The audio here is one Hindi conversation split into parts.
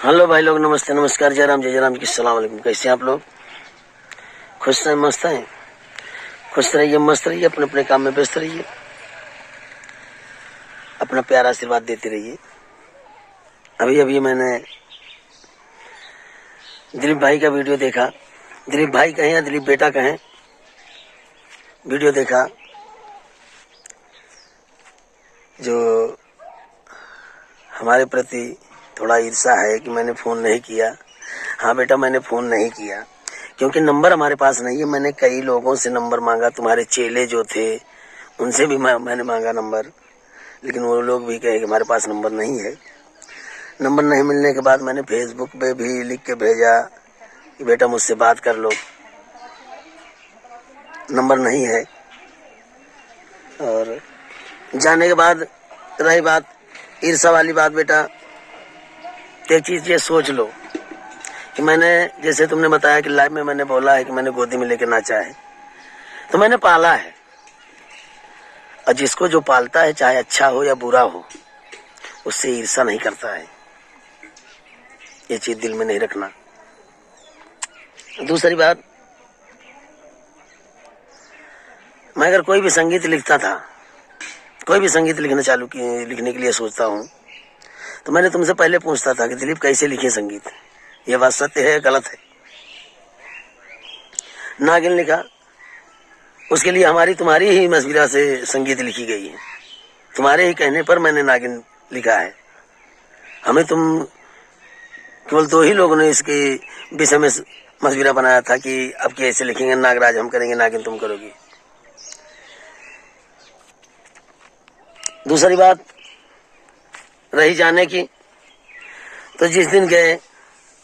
हेलो भाई लोग, नमस्ते नमस्कार, जय राम जय राम की सलाम वालेकुम। कैसे हैं आप लोग? खुश हैं, मस्त हैं? खुश रहिए, मस्त रहिए, अपने अपने काम में व्यस्त रहिए, अपना प्यार आशीर्वाद देते रहिए। अभी अभी मैंने दिलीप भाई का वीडियो देखा। दिलीप भाई कहें या दिलीप बेटा कहें, वीडियो देखा जो हमारे प्रति थोड़ा ईर्ष्या है कि मैंने फ़ोन नहीं किया। हाँ बेटा, मैंने फ़ोन नहीं किया क्योंकि नंबर हमारे पास नहीं है। मैंने कई लोगों से नंबर मांगा, तुम्हारे चेले जो थे उनसे भी मैंने मांगा नंबर, लेकिन वो लोग भी कहे कि हमारे पास नंबर नहीं है। नंबर नहीं मिलने के बाद मैंने फेसबुक पे भी लिख के भेजा कि बेटा मुझसे बात कर लो, नंबर नहीं है। और जाने के बाद रही बात ईर्ष्या वाली बात, बेटा एक चीज़ ये सोच लो कि मैंने, जैसे तुमने बताया कि लाइव में मैंने बोला है कि मैंने गोदी में लेकर नाचा है, तो मैंने पाला है। और जिसको जो पालता है, चाहे अच्छा हो या बुरा हो, उससे ईर्ष्या नहीं करता है। ये चीज दिल में नहीं रखना। दूसरी बात, मैं अगर कोई भी संगीत लिखता था, कोई भी संगीत लिखने के लिए सोचता हूँ, तो मैंने तुमसे पहले पूछता था कि दिलीप कैसे लिखे संगीत, ये बात सत्य है या गलत है। नागिन लिखा, उसके लिए हमारी तुम्हारी ही मशविरा से संगीत लिखी गई है। तुम्हारे ही कहने पर मैंने नागिन लिखा है। हमें तुम केवल 2 ही लोगों ने इसके विषय में मशविरा बनाया था कि अब कैसे लिखेंगे, नागराज हम करेंगे, नागिन तुम करोगी। दूसरी बात रही जाने की, तो जिस दिन गए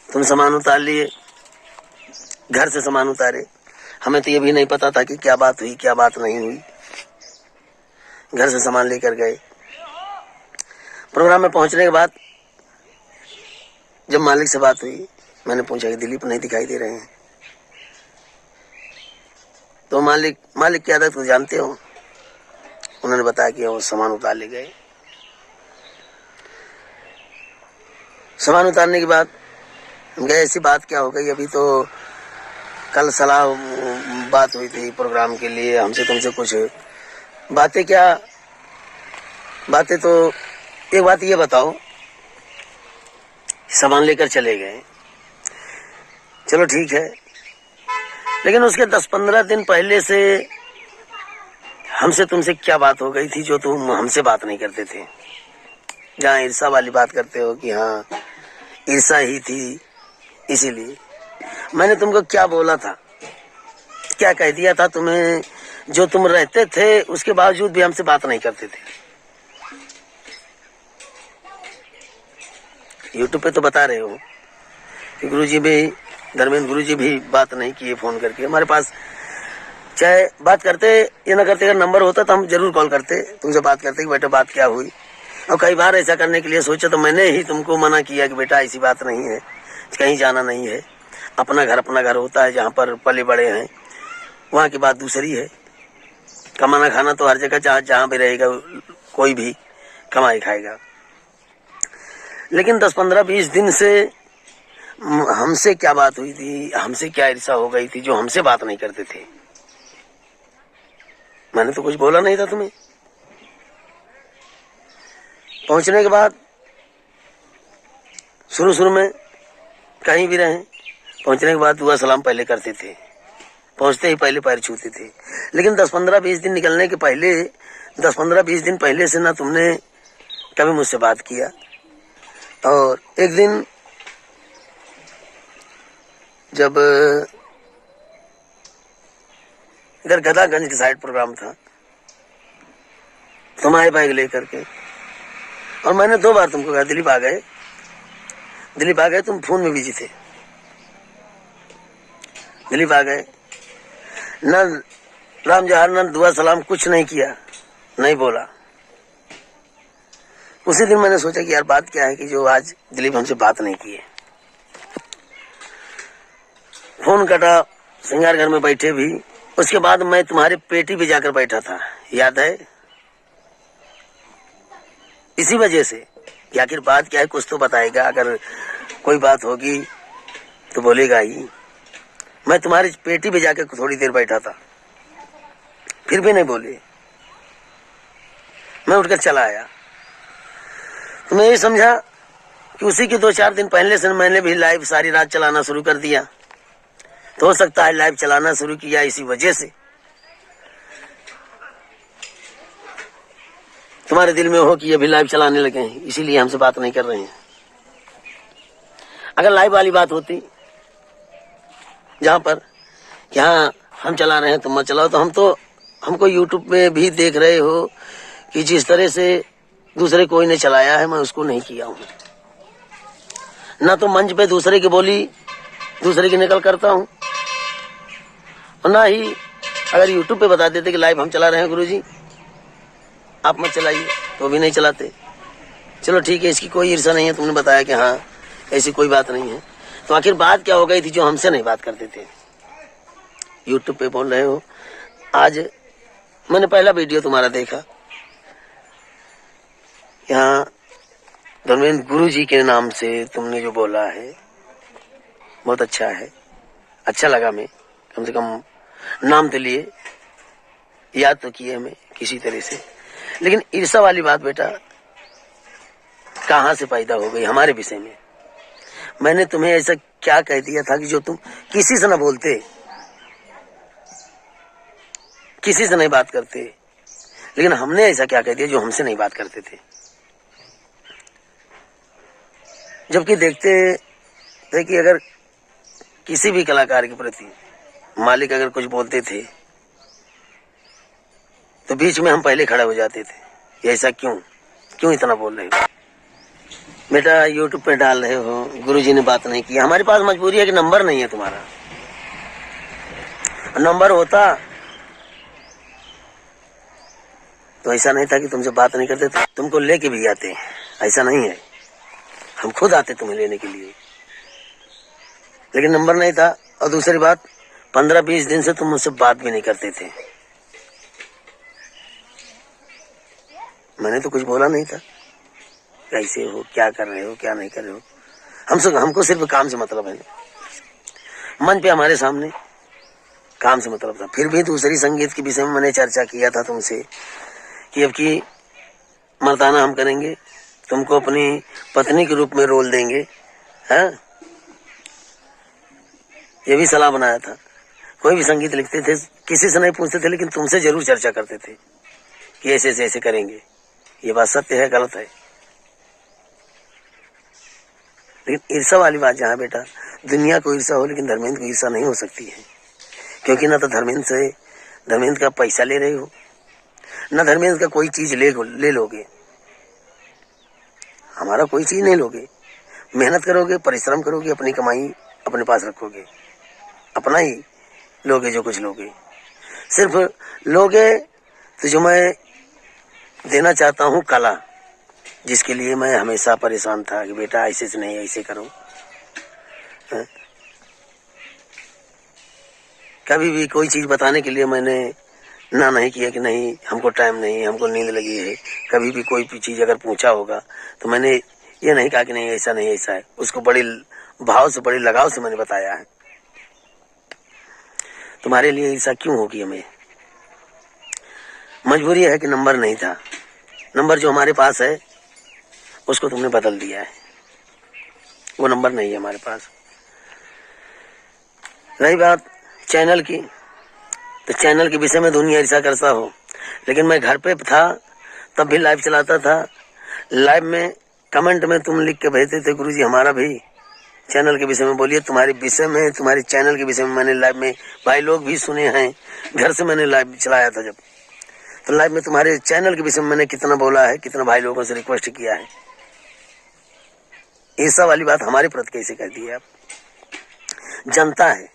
तुम सामान उतार लिए, घर से सामान उतारे। हमें तो ये भी नहीं पता था कि क्या बात हुई क्या बात नहीं हुई। घर से सामान लेकर गए। प्रोग्राम में पहुंचने के बाद जब मालिक से बात हुई, मैंने पूछा कि दिलीप नहीं दिखाई दे रहे हैं। तो मालिक की आदत को जानते हो, उन्होंने बताया कि वो सामान उतार ले गए। सामान उतारने के बाद गए, ऐसी बात क्या हो गई, अभी तो कल सलाह बात हुई थी प्रोग्राम के लिए, हमसे तुमसे कुछ बातें। क्या बातें? तो एक बात ये बताओ, सामान लेकर चले गए, चलो ठीक है, लेकिन उसके 10-15 दिन पहले से हमसे तुमसे क्या बात हो गई थी जो तुम हमसे बात नहीं करते थे? जहाँ ईर्ष्या वाली बात करते हो कि हाँ ईर्ष्या ही थी, इसीलिए मैंने तुमको क्या बोला था, क्या कह दिया था तुम्हें, जो तुम रहते थे उसके बावजूद भी हमसे बात नहीं करते थे। यूट्यूब पे तो बता रहे हो कि गुरुजी भी, धर्मेंद्र गुरुजी भी बात नहीं किए फोन करके हमारे पास। चाहे बात करते या ना करते, अगर नंबर होता तो हम जरूर कॉल करते, तुमसे बात करते कि बेटा बात क्या हुई। और कई बार ऐसा करने के लिए सोचा तो मैंने ही तुमको मना किया कि बेटा ऐसी बात नहीं है, कहीं जाना नहीं है, अपना घर होता है, जहाँ पर पले बड़े हैं वहाँ की बात दूसरी है। कमाना खाना तो हर जगह जहाँ भी रहेगा कोई भी कमाई खाएगा। लेकिन 10-15-20 दिन से हमसे क्या बात हुई थी, हमसे क्या ईर्ष्या हो गई थी जो हमसे बात नहीं करते थे? मैंने तो कुछ बोला नहीं था तुम्हें। पहुंचने के बाद शुरू में कहीं भी रहे, पहुंचने के बाद दुआ सलाम पहले करते थे, पहुंचते ही पहले पैर छूते थे। लेकिन 10-15-20 दिन निकलने के पहले, 10-15-20 दिन पहले से ना तुमने कभी मुझसे बात किया। और एक दिन जब इधर गदागंज की साइड प्रोग्राम था, तुम आए बैग लेकर के, और मैंने 2 बार तुमको कहा दिलीप आ गए, तुम फोन में बिजी थे। दिलीप आ गए, न राम जहार, न दुआ सलाम, कुछ नहीं किया, नहीं बोला। उसी दिन मैंने सोचा कि यार बात क्या है कि जो आज दिलीप हमसे बात नहीं किए। फोन कटा, सिंगार घर में बैठे भी। उसके बाद मैं तुम्हारे पेटी पे जाकर बैठा था, याद है? इसी वजह से कि आखिर बात क्या है, कुछ तो बताएगा। अगर कोई बात होगी तो बोलेगा ही। मैं तुम्हारी पेटी पे जाकर थोड़ी देर बैठा था, फिर भी नहीं बोले। मैं उठकर चला आया। तो मैं ये समझा कि उसी के 2-4 दिन पहले से मैंने भी लाइव सारी रात चलाना शुरू कर दिया। तो हो सकता है लाइव चलाना शुरू किया इसी वजह से तुम्हारे दिल में हो कि ये भी लाइव चलाने लगे हैं, इसीलिए हमसे बात नहीं कर रहे हैं। अगर लाइव वाली बात होती जहां पर कि हाँ हम चला रहे हैं तुम मत चलाओ, तो हमको यूट्यूब में भी देख रहे हो कि जिस तरह से दूसरे कोई ने चलाया है मैं उसको नहीं किया हूं। ना तो मंच पे दूसरे की बोली दूसरे की नकल करता हूं, और ना ही अगर यूट्यूब पे बता देते कि लाइव हम चला रहे हैं गुरुजी आप मत चलाइए, तो भी नहीं चलाते। चलो ठीक है, इसकी कोई ईर्ष्या नहीं है, तुमने बताया कि हाँ ऐसी कोई बात नहीं है। तो आखिर बात क्या हो गई थी जो हमसे नहीं बात करते थे? यूट्यूब पे बोल रहे हो। आज मैंने पहला वीडियो तुम्हारा देखा, यहाँ धर्मेंद्र गुरुजी के नाम से तुमने जो बोला है बहुत अच्छा है, अच्छा लगा। मैं कम से कम नाम तो लिए, याद तो किए हमें किसी तरह से। लेकिन ईर्ष्या वाली बात बेटा कहां से पैदा हो गई हमारे विषय में? मैंने तुम्हें ऐसा क्या कह दिया था कि जो तुम किसी से ना बोलते, किसी से नहीं बात करते? लेकिन हमने ऐसा क्या कह दिया जो हमसे नहीं बात करते थे? जबकि देखते थे कि अगर किसी भी कलाकार के प्रति मालिक अगर कुछ बोलते थे तो बीच में हम पहले खड़े हो जाते थे। ऐसा क्यों इतना बोल रहे हो? बेटा यूट्यूब पे डाल रहे हो, गुरुजी ने बात नहीं की। हमारे पास मजबूरी है कि नंबर नहीं है तुम्हारा। नंबर होता तो ऐसा नहीं था कि तुमसे बात नहीं करते, तुमको लेके भी आते। ऐसा नहीं है, हम खुद आते तुम्हें लेने के लिए। लेकिन नंबर नहीं था, और दूसरी बात 15-20 दिन से तुम मुझसे बात भी नहीं करते थे। मैंने तो कुछ बोला नहीं था, कैसे हो, क्या कर रहे हो, क्या नहीं कर रहे हो। हमको सिर्फ काम से मतलब है। मंच पे हमारे सामने काम से मतलब था। फिर भी दूसरी संगीत के विषय में मैंने चर्चा किया था तुमसे कि अब की मर्दाना हम करेंगे, तुमको अपनी पत्नी के रूप में रोल देंगे, है? ये भी सलाह बनाया था। कोई भी संगीत लिखते थे किसी से नहीं पूछते थे, लेकिन तुमसे जरूर चर्चा करते थे कि ऐसे ऐसे करेंगे। ये बात सत्य है, गलत है? लेकिन ईर्ष्या वाली बात जहाँ बेटा दुनिया को ईर्ष्या हो, लेकिन धर्मेंद्र को ईर्ष्या नहीं हो सकती है। क्योंकि ना तो धर्मेंद्र का पैसा ले रहे हो, ना धर्मेंद्र का कोई चीज ले लोगे। हमारा कोई चीज नहीं लोगे। मेहनत करोगे, परिश्रम करोगे, अपनी कमाई अपने पास रखोगे, अपना ही लोगे जो कुछ लोगे। सिर्फ लोगे तो जो मैं देना चाहता हूँ कला, जिसके लिए मैं हमेशा परेशान था कि बेटा ऐसे से नहीं, ऐसे करो। कभी भी कोई चीज बताने के लिए मैंने ना नहीं किया कि नहीं हमको टाइम नहीं, हमको नींद लगी है। कभी भी कोई भी चीज अगर पूछा होगा तो मैंने ये नहीं कहा कि नहीं ऐसा नहीं ऐसा है। उसको बड़ी भाव से, बड़ी लगाव से मैंने बताया है। तुम्हारे लिए ऐसा क्यों होगी? हमें मजबूरी है कि नंबर नहीं था। नंबर जो हमारे पास है उसको तुमने बदल दिया है, वो नंबर नहीं है हमारे पास। रही बात चैनल की, तो चैनल के विषय में दुनिया ऐसा करता हो, लेकिन मैं घर पे था तब भी लाइव चलाता था। लाइव में कमेंट में तुम लिख के भेजते थे गुरुजी हमारा भी चैनल के विषय में बोलिए। तुम्हारे विषय में, तुम्हारे चैनल के विषय में मैंने लाइव में भाई लोग भी सुने हैं। घर से मैंने लाइव चलाया था जब, तो लाइव में तुम्हारे चैनल के विषय में मैंने कितना बोला है, कितना भाई लोगों से रिक्वेस्ट किया है। ऐसा वाली बात हमारे प्रति कैसे कह दी है आप? जनता है,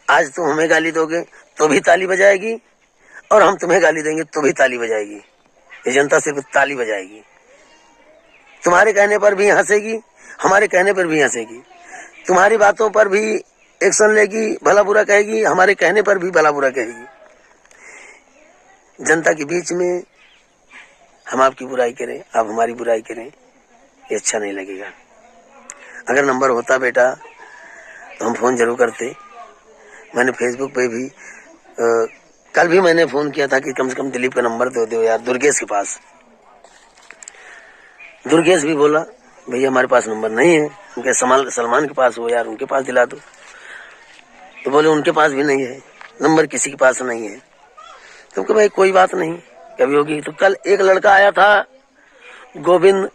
आज तुम हमें गाली दोगे तो भी ताली बजाएगी, और हम तुम्हें गाली देंगे तो भी ताली बजाएगी। ये जनता सिर्फ ताली बजाएगी। तुम्हारे कहने पर भी हंसेगी, हमारे कहने पर भी हंसेगी। तुम्हारी बातों पर भी एक्शन लेगी, भला बुरा कहेगी, हमारे कहने पर भी भला बुरा कहेगी। जनता के बीच में हम आपकी बुराई करें, आप हमारी बुराई करें, ये अच्छा नहीं लगेगा। अगर नंबर होता बेटा तो हम फ़ोन जरूर करते। मैंने फेसबुक पे भी कल भी मैंने फ़ोन किया था कि कम से कम दिलीप का नंबर दे दो यार, दुर्गेश के पास। दुर्गेश भी बोला भैया हमारे पास नंबर नहीं है। उनके सलमान के पास हो यार, उनके पास दिला दो। तो बोले उनके पास भी नहीं है नंबर, किसी के पास नहीं है। तो भाई कोई बात नहीं, कभी होगी। तो कल एक लड़का आया था गोविंद,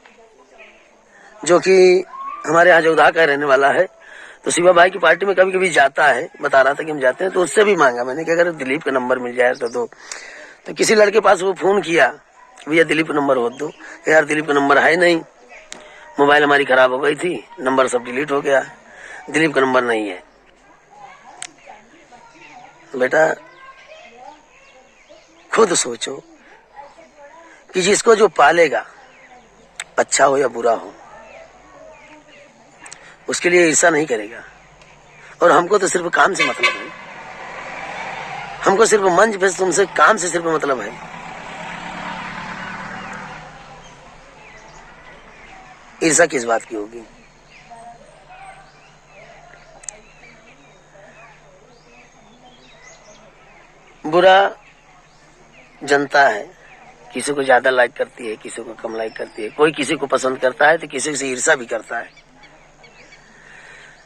जो कि हमारे यहाँ जोधा का रहने वाला है, तो शिवा भाई की पार्टी में कभी कभी जाता है, बता रहा था कि हम जाते हैं। तो उससे भी मांगा मैंने कि अगर दिलीप का नंबर मिल जाए तो दो। तो किसी लड़के पास वो फोन किया, भैया दिलीप का नंबर हो दो। यार दिलीप का नंबर है नहीं, मोबाइल हमारी खराब हो गई थी, नंबर सब डिलीट हो गया, दिलीप का नंबर नहीं है। बेटा खुद सोचो कि जिसको जो पालेगा, अच्छा हो या बुरा हो, उसके लिए ईर्ष्या नहीं करेगा। और हमको तो सिर्फ काम से मतलब है, हमको सिर्फ मंच पे तुमसे काम से सिर्फ मतलब है। ईर्ष्या किस बात की होगी? बुरा जनता है, किसी को ज्यादा लाइक करती है, किसी को कम लाइक करती है, कोई किसी को पसंद करता है तो किसी से ईर्ष्या भी करता है।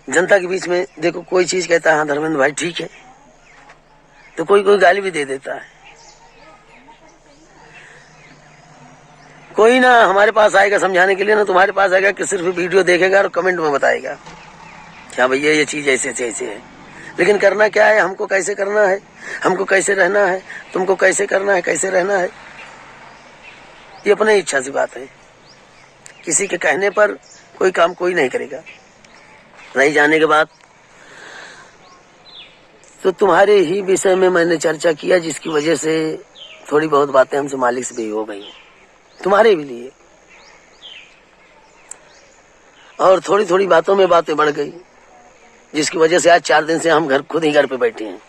जनता के बीच में देखो, कोई चीज कहता है हाँ धर्मेंद्र भाई ठीक है, तो कोई कोई गाली भी दे देता है। कोई ना हमारे पास आएगा समझाने के लिए, ना तुम्हारे पास आएगा कि सिर्फ वीडियो देखेगा और कमेंट में बताएगा क्या भैया ये चीज ऐसे से ऐसे है। लेकिन करना क्या है, हमको कैसे करना है, हमको कैसे रहना है, तुमको कैसे करना है, कैसे रहना है, ये अपने इच्छा से बात है। किसी के कहने पर कोई काम कोई नहीं करेगा। नहीं जाने के बाद तो तुम्हारे ही विषय में मैंने चर्चा किया, जिसकी वजह से थोड़ी बहुत बातें हमसे मालिक से भी हो गई, तुम्हारे भी लिए। और थोड़ी थोड़ी बातों में बातें बढ़ गई, जिसकी वजह से आज 4 दिन से हम खुद ही घर पे बैठे हैं।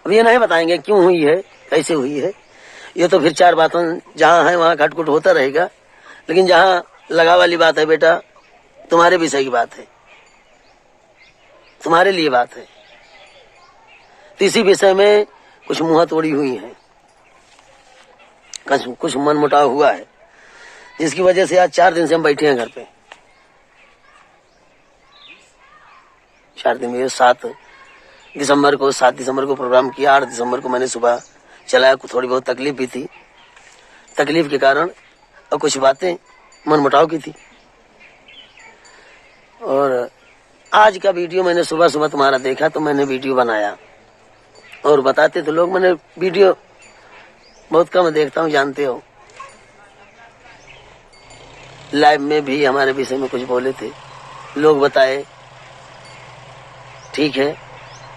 अब ये नहीं बताएंगे क्यों हुई है, कैसे हुई है, ये तो फिर 4 बातें जहां है वहां खटखुट होता रहेगा। लेकिन जहां लगा वाली बात है बेटा, तुम्हारे विषय की बात है, तुम्हारे लिए बात है। तो इसी विषय में कुछ मुंह तोड़ी हुई है, कुछ मनमुटाव हुआ है, जिसकी वजह से आज 4 दिन से हम बैठे हैं घर पे। 4 दिन में 7 दिसंबर को प्रोग्राम किया। 8 दिसंबर को मैंने सुबह चलाया। थोड़ी बहुत तकलीफ भी थी, तकलीफ के कारण और कुछ बातें मनमुटाव की थी। और आज का वीडियो मैंने सुबह सुबह तुम्हारा देखा तो मैंने वीडियो बनाया। और बताते तो लोग, मैंने वीडियो बहुत कम देखता हूँ, जानते हो। लाइव में भी हमारे विषय में कुछ बोले थे, लोग बताए ठीक है,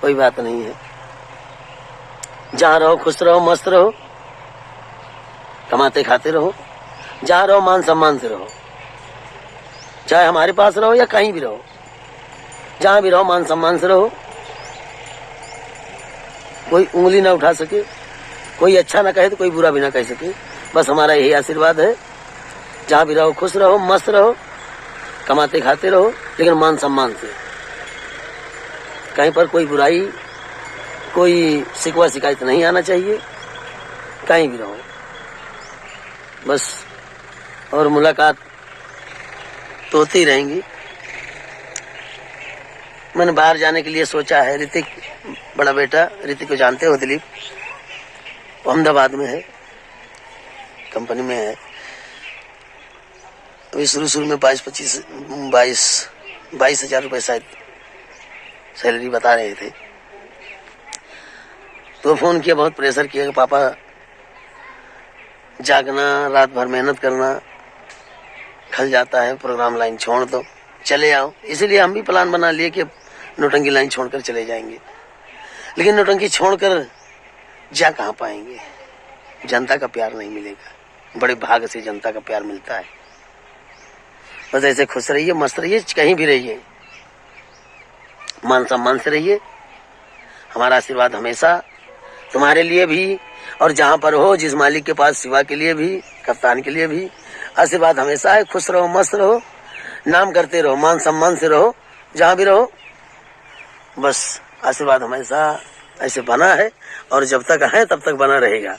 कोई बात नहीं है। जहां रहो खुश रहो, मस्त रहो, कमाते खाते रहो, जहां रहो मान सम्मान से रहो, चाहे हमारे पास रहो या कहीं भी रहो, जहां भी रहो मान सम्मान से रहो। कोई उंगली ना उठा सके, कोई अच्छा ना कहे तो कोई बुरा भी ना कह सके, बस हमारा यही आशीर्वाद है। जहां भी रहो खुश रहो, मस्त रहो, कमाते खाते रहो, लेकिन मान सम्मान से। कहीं पर कोई बुराई, कोई शिकवा शिकायत नहीं आना चाहिए, कहीं भी रहो बस। और मुलाकात तो होती रहेंगी। मैंने बाहर जाने के लिए सोचा है। ऋतिक बड़ा बेटा, ऋतिक को जानते हो, दिलीप, अहमदाबाद में है, कंपनी में है। अभी शुरू में 22,000 रुपए शायद सैलरी बता रहे थे। तो फोन किया, बहुत प्रेशर किया कि पापा जागना, रात भर मेहनत करना खल जाता है, प्रोग्राम लाइन छोड़ दो, चले आओ। इसीलिए हम भी प्लान बना लिए कि नौटंकी लाइन छोड़कर चले जाएंगे। लेकिन नौटंकी छोड़कर जा कहाँ पाएंगे, जनता का प्यार नहीं मिलेगा। बड़े भाग से जनता का प्यार मिलता है। बस ऐसे खुश रहिए, मस्त रहिए, कहीं भी रहिए, मान सम्मान से रहिए। हमारा आशीर्वाद हमेशा तुम्हारे लिए भी, और जहां पर हो, जिस मालिक के पास, शिवा के लिए भी, कप्तान के लिए भी आशीर्वाद हमेशा है। खुश रहो, मस्त रहो, नाम करते रहो, मान सम्मान से रहो, जहाँ भी रहो। बस आशीर्वाद हमेशा ऐसे बना है और जब तक है तब तक बना रहेगा।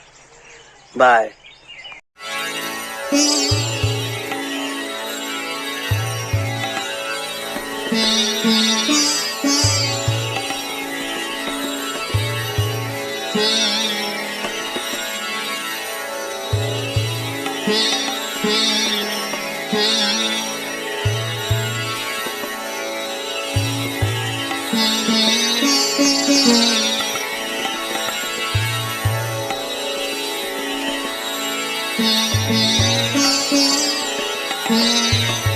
बाय। Mm-hmm.